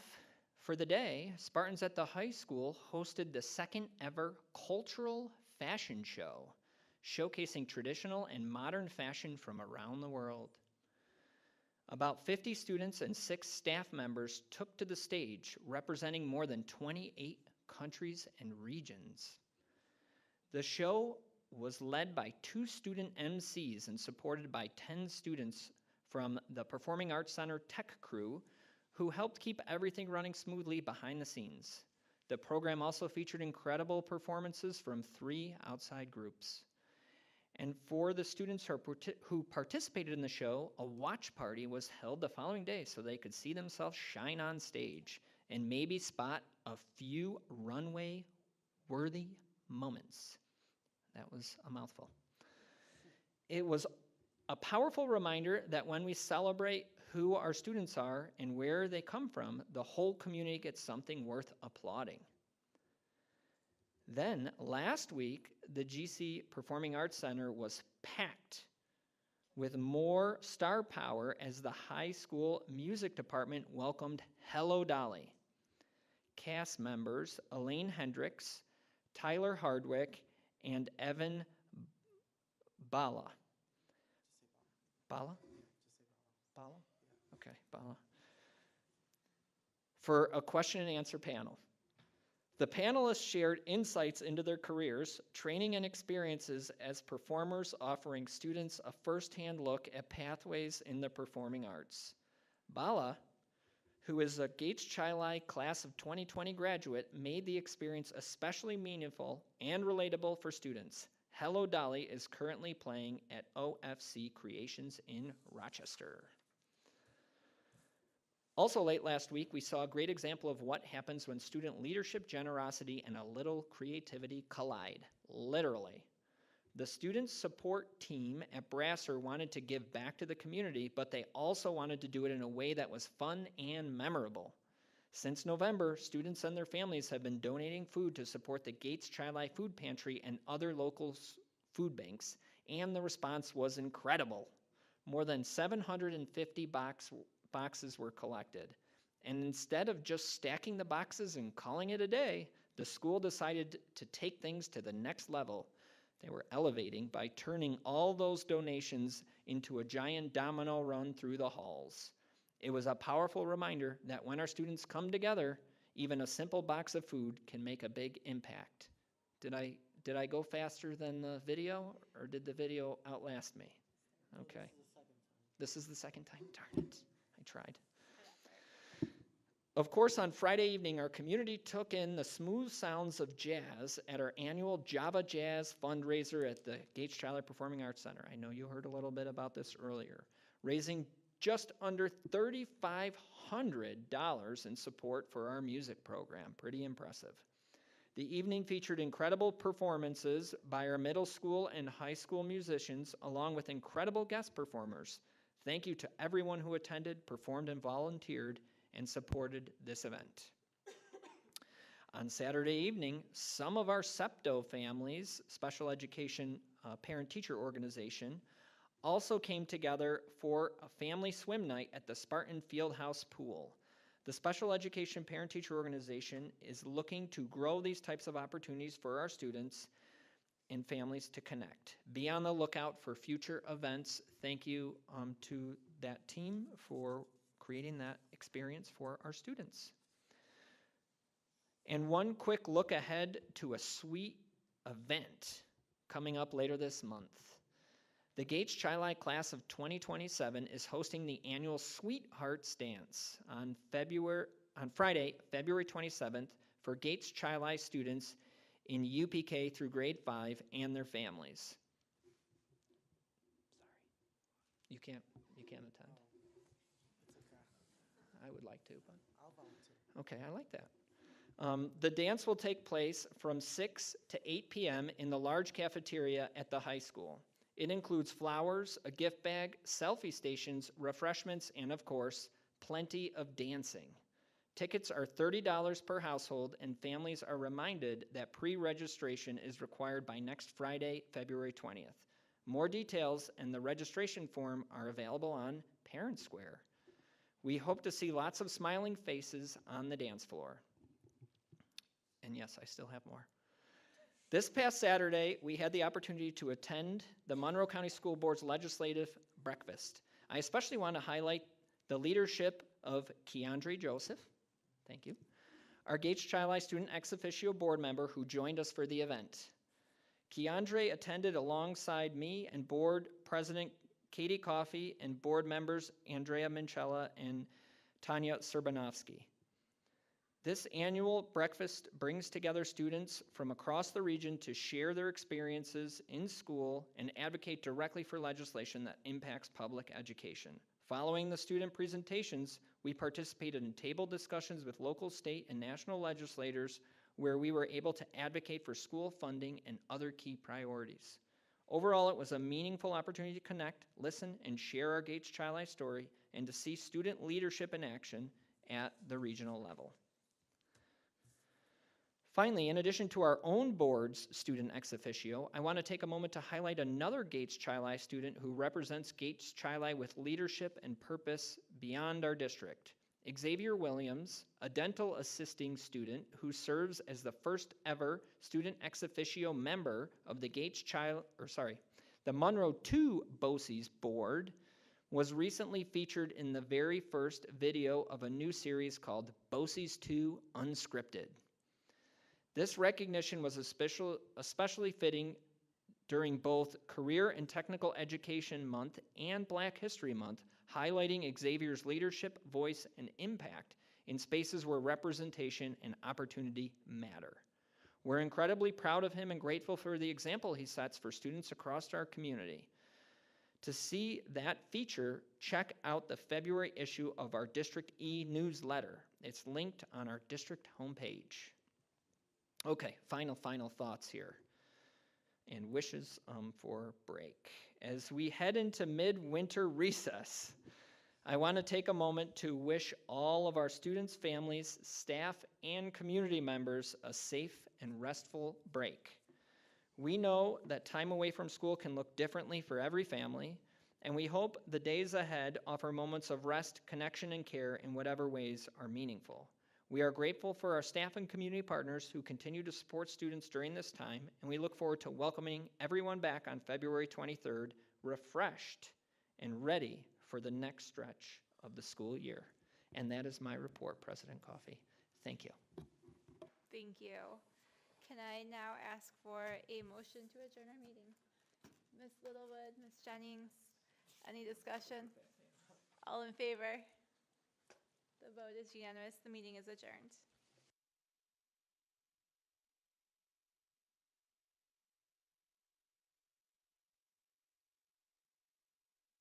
for the day, Spartans at the high school hosted the second ever cultural fashion show, showcasing traditional and modern fashion from around the world. About 50 students and 6 staff members took to the stage, representing more than 28 countries and regions. The show was led by 2 student MCs and supported by 10 students from the Performing Arts Center tech crew, who helped keep everything running smoothly behind the scenes. The program also featured incredible performances from 3 outside groups. And for the students who participated in the show, a watch party was held the following day so they could see themselves shine on stage and maybe spot a few runway-worthy moments. That was a mouthful. It was a powerful reminder that when we celebrate who our students are and where they come from, the whole community gets something worth applauding. Then, last week, the GC Performing Arts Center was packed with more star power as the high school music department welcomed Hello Dolly. Cast members Elaine Hendricks, Tyler Hardwick, and Evan Bala. Bala? Bala? Okay, Bala. For a question and answer panel. The panelists shared insights into their careers, training, and experiences as performers, offering students a firsthand look at pathways in the performing arts. Bala, who is a Gates Chili class of 2020 graduate, made the experience especially meaningful and relatable for students. Hello Dolly is currently playing at OFC Creations in Rochester. Also late last week, we saw a great example of what happens when student leadership, generosity, and a little creativity collide, literally. The student support team at Brasser wanted to give back to the community, but they also wanted to do it in a way that was fun and memorable. Since November, students and their families have been donating food to support the Gates Chili Food Pantry and other local food banks, and the response was incredible. More than 750 boxes were collected. And instead of just stacking the boxes and calling it a day, the school decided to take things to the next level. They were elevating by turning all those donations into a giant domino run through the halls. It was a powerful reminder that when our students come together, even a simple box of food can make a big impact. Did I Did I go faster than the video, or did the video outlast me? Okay. This is the second time. Darn it. I tried. Of course, on Friday evening, our community took in the smooth sounds of jazz at our annual Java Jazz fundraiser at the Gates Child Performing Arts Center. I know you heard a little bit about this earlier, raising just under $3,500 in support for our music program. Pretty impressive. The evening featured incredible performances by our middle school and high school musicians, along with incredible guest performers. Thank you to everyone who attended, performed, and volunteered, and supported this event. On Saturday evening, some of our SEPTO families, special education parent-teacher organization, also came together for a family swim night at the Spartan Fieldhouse Pool. The special education parent-teacher organization is looking to grow these types of opportunities for our students and families to connect. Be on the lookout for future events. Thank you to that team for creating that experience for our students. And one quick look ahead to a sweet event coming up later this month. The Gates Chi-Li class of 2027 is hosting the annual Sweethearts Dance on Friday, February 27th for Gates Chi-Li students in UPK through grade 5 and their families. Sorry. You can't attend. I would like to, but I'll volunteer. okay, I like that. The dance will take place from 6 to 8 p.m. in the large cafeteria at the high school. It includes flowers, a gift bag, selfie stations, refreshments, and of course, plenty of dancing. Tickets are $30 per household, and families are reminded that pre-registration is required by next Friday, February 20th. More details and the registration form are available on Parent Square. We hope to see lots of smiling faces on the dance floor. And yes, I still have more. This past Saturday, we had the opportunity to attend the Monroe County School Board's legislative breakfast. I especially want to highlight the leadership of Keandre Joseph, thank you, our Gates Chi-Li student ex officio board member who joined us for the event. Keandre attended alongside me and board president Katie Coffey and board members Andrea Minchella and Tanya Serbanovsky. This annual breakfast brings together students from across the region to share their experiences in school and advocate directly for legislation that impacts public education. Following the student presentations, we participated in table discussions with local, state, and national legislators where we were able to advocate for school funding and other key priorities. Overall, it was a meaningful opportunity to connect, listen, and share our Gates Chi-Li story and to see student leadership in action at the regional level. Finally, in addition to our own board's student ex officio, I want to take a moment to highlight another Gates Chi-Li student who represents Gates Chi-Li with leadership and purpose beyond our district. Xavier Williams, a dental assisting student who serves as the first ever student ex officio member of the the Monroe 2 BOCES board, was recently featured in the very first video of a new series called BOCES 2 Unscripted. This recognition was especially fitting during both Career and Technical Education Month and Black History Month, highlighting Xavier's leadership, voice, and impact in spaces where representation and opportunity matter. We're incredibly proud of him and grateful for the example he sets for students across our community. To see that feature, check out the February issue of our District E newsletter. It's linked on our district homepage. Okay, final thoughts here and wishes for break. As we head into midwinter recess, I want to take a moment to wish all of our students, families, staff, and community members a safe and restful break. We know that time away from school can look differently for every family, and we hope the days ahead offer moments of rest, connection, and care in whatever ways are meaningful. We are grateful for our staff and community partners who continue to support students during this time, and we look forward to welcoming everyone back on February 23rd, refreshed and ready for the next stretch of the school year. And that is my report, President Coffey. Thank you. Thank you. can I now ask for a motion to adjourn our meeting? Ms. Littlewood, Ms. Jennings, any discussion? All in favor? The vote is unanimous. The meeting is adjourned.